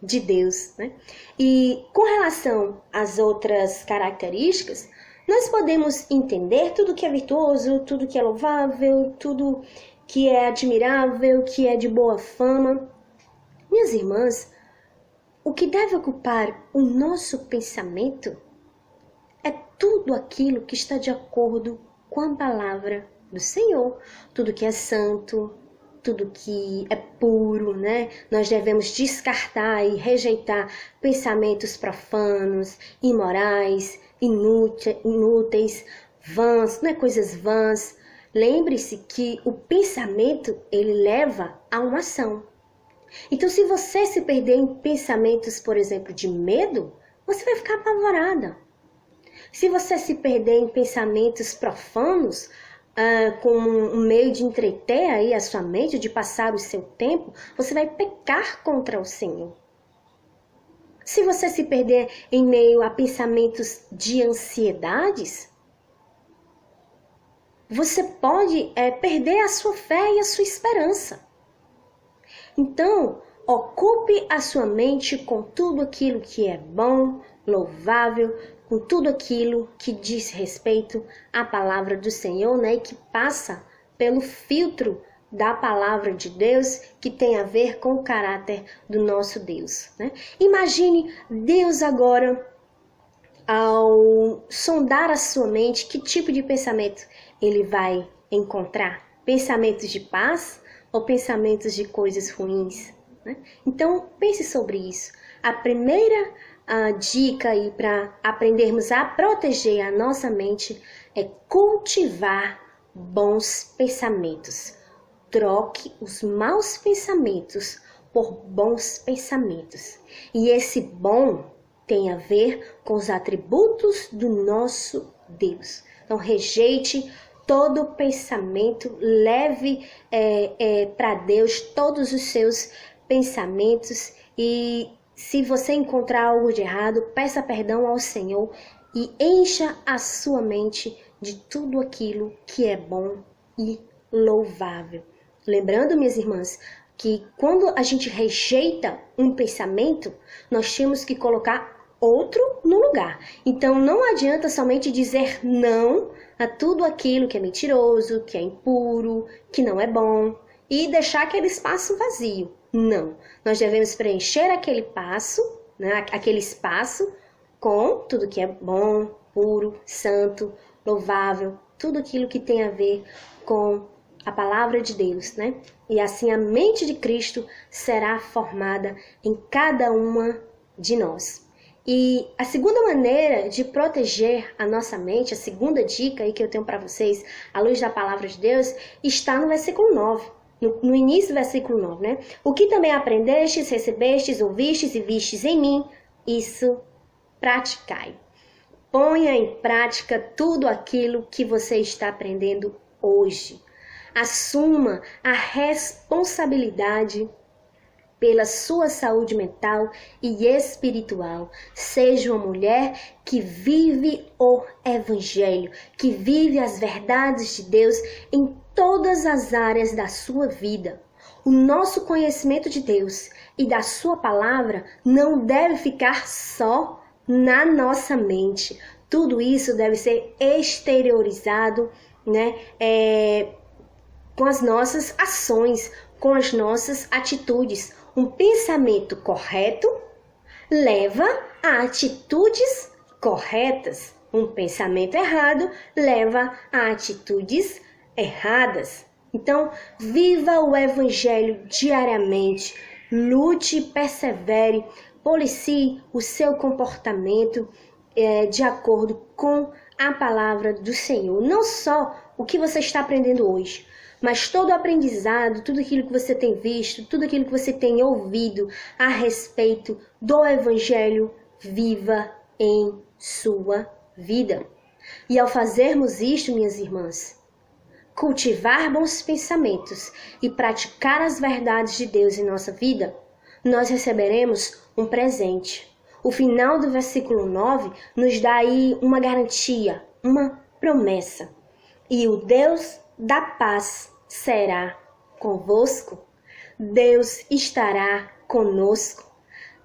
de Deus, né? E com relação às outras características, nós podemos entender tudo que é virtuoso, tudo que é louvável, tudo que é admirável, que é de boa fama. Minhas irmãs, o que deve ocupar o nosso pensamento é tudo aquilo que está de acordo com a palavra do Senhor. Tudo que é santo, tudo que é puro, né? Nós devemos descartar e rejeitar pensamentos profanos, imorais, inúteis, vãs, né? Coisas vãs. Lembre-se que o pensamento, ele leva a uma ação. Então, se você se perder em pensamentos, por exemplo, de medo, você vai ficar apavorada. Se você se perder em pensamentos profanos, como um meio de entreter aí a sua mente, de passar o seu tempo, você vai pecar contra o Senhor. Se você se perder em meio a pensamentos de ansiedades, você pode perder a sua fé e a sua esperança. Então, ocupe a sua mente com tudo aquilo que é bom, louvável, com tudo aquilo que diz respeito à palavra do Senhor, né? E que passa pelo filtro da palavra de Deus, que tem a ver com o caráter do nosso Deus, né? Imagine Deus agora, ao sondar a sua mente, que tipo de pensamento ele vai encontrar? Pensamentos de paz ou pensamentos de coisas ruins, né? Então, pense sobre isso. A primeira dica aí para aprendermos a proteger a nossa mente é cultivar bons pensamentos. Troque os maus pensamentos por bons pensamentos. E esse bom tem a ver com os atributos do nosso Deus. Então, rejeite todo pensamento, leve para Deus todos os seus pensamentos, e se você encontrar algo de errado, peça perdão ao Senhor e encha a sua mente de tudo aquilo que é bom e louvável. Lembrando, minhas irmãs, que quando a gente rejeita um pensamento, nós temos que colocar outro no lugar. Então, não adianta somente dizer não a tudo aquilo que é mentiroso, que é impuro, que não é bom, e deixar aquele espaço vazio. Não, nós devemos preencher aquele espaço com tudo que é bom, puro, santo, louvável, tudo aquilo que tem a ver com a palavra de Deus, né? E assim a mente de Cristo será formada em cada uma de nós. E a segunda maneira de proteger a nossa mente, a segunda dica aí que eu tenho para vocês, à luz da palavra de Deus, está no versículo 9. No início do versículo 9, né? O que também aprendestes, recebestes, ouvistes e vistes em mim, isso praticai. Ponha em prática tudo aquilo que você está aprendendo hoje. Assuma a responsabilidade pela sua saúde mental e espiritual. Seja uma mulher que vive o Evangelho, que vive as verdades de Deus em todas as áreas da sua vida. O nosso conhecimento de Deus e da sua palavra não deve ficar só na nossa mente. Tudo isso deve ser exteriorizado, né? Com as nossas ações, com as nossas atitudes. Um pensamento correto leva a atitudes corretas. Um pensamento errado leva a atitudes erradas. Então, viva o Evangelho diariamente. Lute, persevere, policie o seu comportamento de acordo com a palavra do Senhor. Não só o que você está aprendendo hoje, mas todo o aprendizado, tudo aquilo que você tem visto, tudo aquilo que você tem ouvido a respeito do Evangelho, viva em sua vida. E ao fazermos isto, minhas irmãs, cultivar bons pensamentos e praticar as verdades de Deus em nossa vida, nós receberemos um presente. O final do versículo 9 nos dá aí uma garantia, uma promessa. E o Deus da paz será convosco. Deus estará conosco.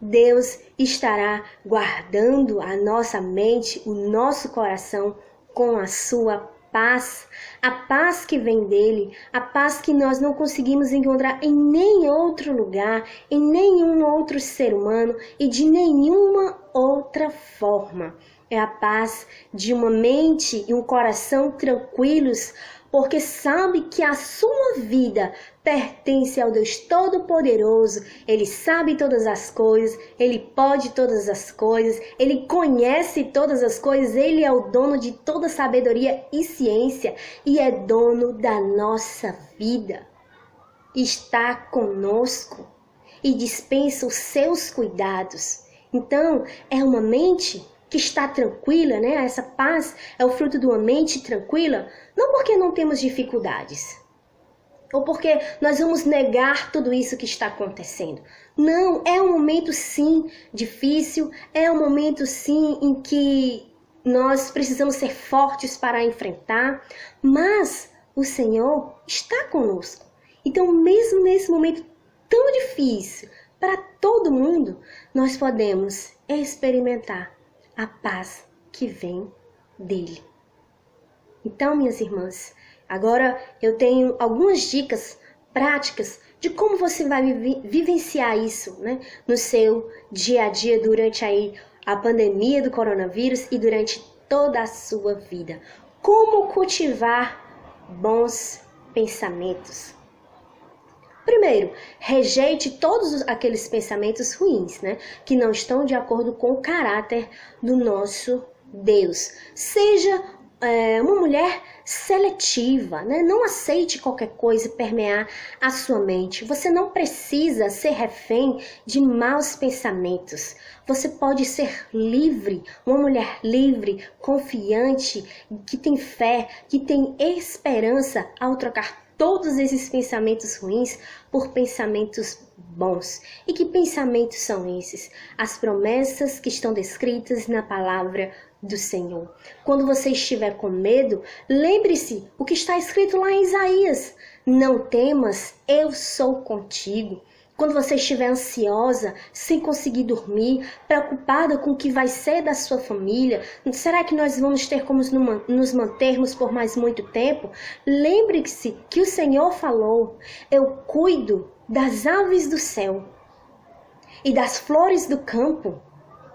Deus estará guardando a nossa mente, o nosso coração com a sua paz. A paz que vem dele, a paz que nós não conseguimos encontrar em nem outro lugar, em nenhum outro ser humano e de nenhuma outra forma. É a paz de uma mente e um coração tranquilos, porque sabe que a sua vida pertence ao Deus Todo-Poderoso. Ele sabe todas as coisas, Ele pode todas as coisas, Ele conhece todas as coisas, Ele é o dono de toda sabedoria e ciência e é dono da nossa vida. Está conosco e dispensa os seus cuidados. Então, é uma mente que está tranquila, né? Essa paz é o fruto de uma mente tranquila, não porque não temos dificuldades, ou porque nós vamos negar tudo isso que está acontecendo. Não, é um momento sim difícil, é um momento sim em que nós precisamos ser fortes para enfrentar, mas o Senhor está conosco. Então, mesmo nesse momento tão difícil para todo mundo, nós podemos experimentar a paz que vem dele. Então, minhas irmãs, agora eu tenho algumas dicas práticas de como você vai vivenciar isso, né, no seu dia a dia durante aí a pandemia do coronavírus e durante toda a sua vida. Como cultivar bons pensamentos. Primeiro, rejeite todos aqueles pensamentos ruins, né, que não estão de acordo com o caráter do nosso Deus. Seja uma mulher seletiva, né? Não aceite qualquer coisa permear a sua mente. Você não precisa ser refém de maus pensamentos. Você pode ser livre, uma mulher livre, confiante, que tem fé, que tem esperança ao trocar todos esses pensamentos ruins por pensamentos bons. E que pensamentos são esses? As promessas que estão descritas na palavra do Senhor. Quando você estiver com medo, lembre-se o que está escrito lá em Isaías: não temas, eu sou contigo. Quando você estiver ansiosa, sem conseguir dormir, preocupada com o que vai ser da sua família, será que nós vamos ter como nos mantermos por mais muito tempo? Lembre-se que o Senhor falou: eu cuido das aves do céu e das flores do campo,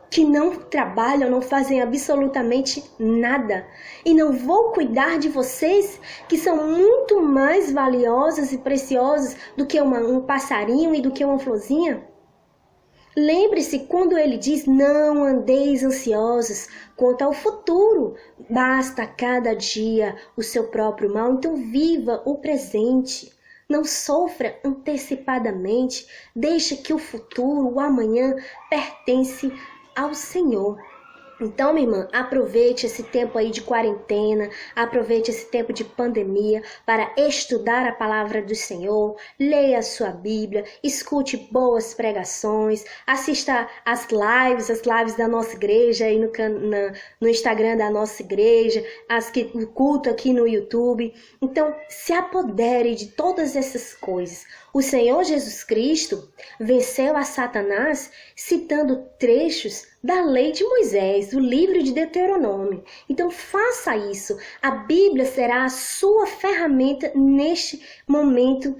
que não trabalham, não fazem absolutamente nada. E não vou cuidar de vocês, que são muito mais valiosas e preciosas do que um passarinho e do que uma florzinha? Lembre-se quando ele diz: não andeis ansiosos quanto ao futuro, basta cada dia o seu próprio mal. Então viva o presente. Não sofra antecipadamente. Deixe que o futuro, o amanhã, pertence ao Senhor. Então, minha irmã, aproveite esse tempo aí de quarentena, aproveite esse tempo de pandemia para estudar a palavra do Senhor, leia a sua Bíblia, escute boas pregações, assista as lives da nossa igreja aí no Instagram da nossa igreja, o culto aqui no YouTube. Então, se apodere de todas essas coisas. O Senhor Jesus Cristo venceu a Satanás citando trechos da lei de Moisés, do livro de Deuteronômio. Então faça isso. A Bíblia será a sua ferramenta neste momento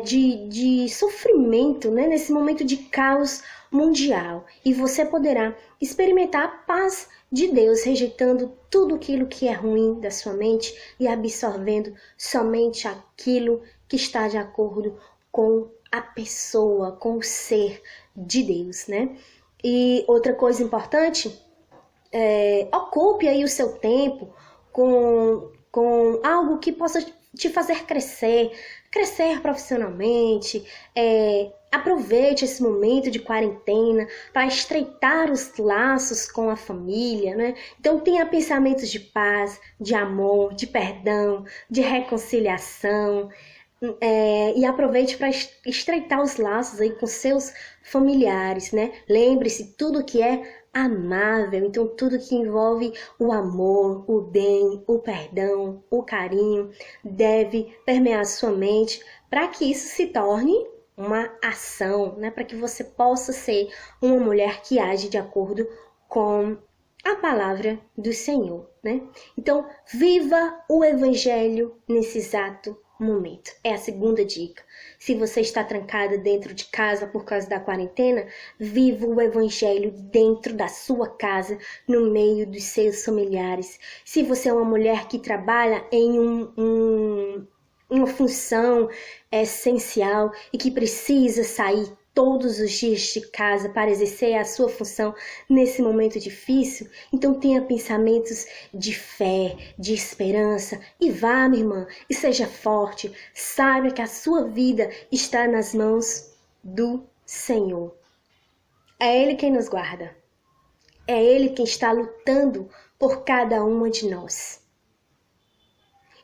de sofrimento, né? Nesse momento de caos mundial. E você poderá experimentar a paz de Deus, rejeitando tudo aquilo que é ruim da sua mente e absorvendo somente aquilo que está de acordo com a pessoa, com o ser de Deus, né? E outra coisa importante, ocupe aí o seu tempo com algo que possa te fazer crescer profissionalmente. Aproveite esse momento de quarentena para estreitar os laços com a família, né? Então tenha pensamentos de paz, de amor, de perdão, de reconciliação. E aproveite para estreitar os laços aí com seus familiares, né? Lembre-se, tudo que é amável, então tudo que envolve o amor, o bem, o perdão, o carinho, deve permear sua mente para que isso se torne uma ação, né? Para que você possa ser uma mulher que age de acordo com a palavra do Senhor, né? Então, viva o Evangelho nesse exato momento. É a segunda dica. Se você está trancada dentro de casa por causa da quarentena, viva o evangelho dentro da sua casa, no meio dos seus familiares. Se você é uma mulher que trabalha em uma função essencial e que precisa sair todos os dias de casa para exercer a sua função nesse momento difícil, então tenha pensamentos de fé, de esperança e vá, minha irmã, e seja forte. Saiba que a sua vida está nas mãos do Senhor. É Ele quem nos guarda. É Ele quem está lutando por cada uma de nós.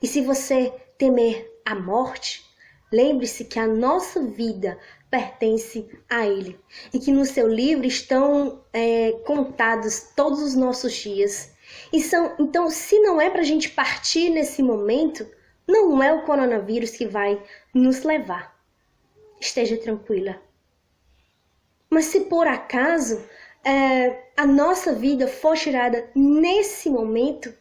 E se você temer a morte, lembre-se que a nossa vida pertence a Ele e que no seu livro estão contados todos os nossos dias. Então, se não é para a gente partir nesse momento, não é o coronavírus que vai nos levar. Esteja tranquila. Mas se por acaso a nossa vida for tirada nesse momento,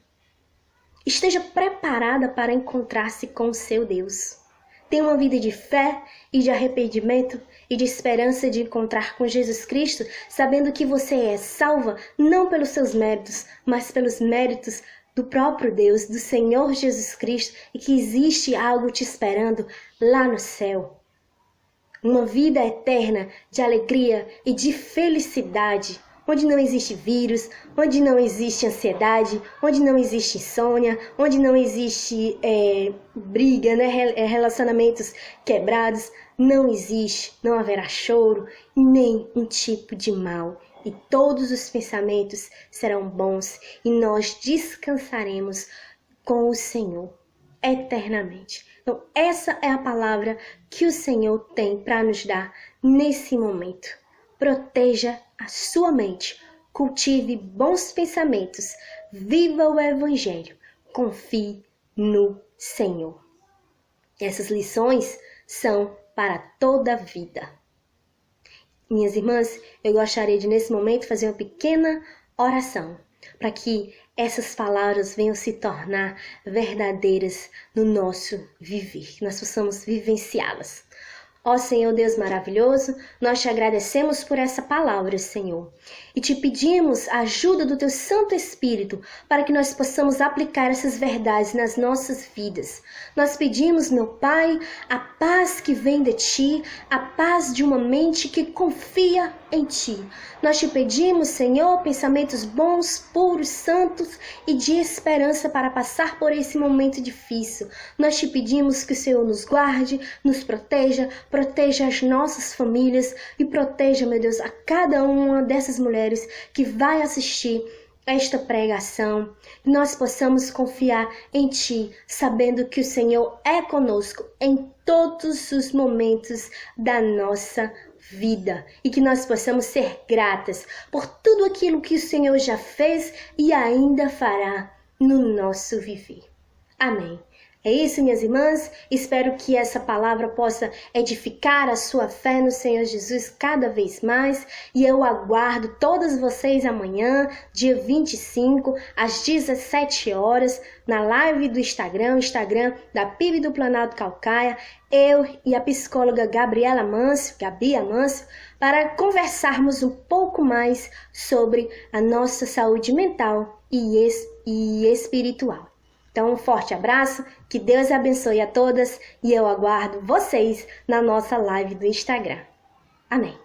esteja preparada para encontrar-se com o seu Deus. Tenha uma vida de fé e de arrependimento e de esperança de encontrar com Jesus Cristo, sabendo que você é salva não pelos seus méritos, mas pelos méritos do próprio Deus, do Senhor Jesus Cristo, e que existe algo te esperando lá no céu. Uma vida eterna de alegria e de felicidade, onde não existe vírus, onde não existe ansiedade, onde não existe insônia, onde não existe briga, né? Relacionamentos quebrados, não existe, não haverá choro, nem um tipo de mal. E todos os pensamentos serão bons e nós descansaremos com o Senhor eternamente. Então, essa é a palavra que o Senhor tem para nos dar nesse momento. Proteja a sua mente, cultive bons pensamentos, viva o Evangelho, confie no Senhor. Essas lições são para toda a vida. Minhas irmãs, eu gostaria de nesse momento fazer uma pequena oração, para que essas palavras venham se tornar verdadeiras no nosso viver, que nós possamos vivenciá-las. Ó Senhor Deus maravilhoso, nós te agradecemos por essa palavra, Senhor, e te pedimos a ajuda do teu Santo Espírito para que nós possamos aplicar essas verdades nas nossas vidas. Nós pedimos, meu Pai, a paz que vem de ti, a paz de uma mente que confia em ti. Nós te pedimos, Senhor, pensamentos bons, puros, santos e de esperança para passar por esse momento difícil. Nós te pedimos que o Senhor nos guarde, nos proteja as nossas famílias e proteja, meu Deus, a cada uma dessas mulheres que vai assistir esta pregação. Que nós possamos confiar em Ti, sabendo que o Senhor é conosco em todos os momentos da nossa vida e que nós possamos ser gratas por tudo aquilo que o Senhor já fez e ainda fará no nosso viver. Amém. É isso, minhas irmãs. Espero que essa palavra possa edificar a sua fé no Senhor Jesus cada vez mais. E eu aguardo todas vocês amanhã, dia 25, às 17 horas, na live do Instagram da PIB do Planalto Caucaia, eu e a psicóloga Gabi Amâncio, para conversarmos um pouco mais sobre a nossa saúde mental e espiritual. Então, um forte abraço, que Deus abençoe a todas e eu aguardo vocês na nossa live do Instagram. Amém.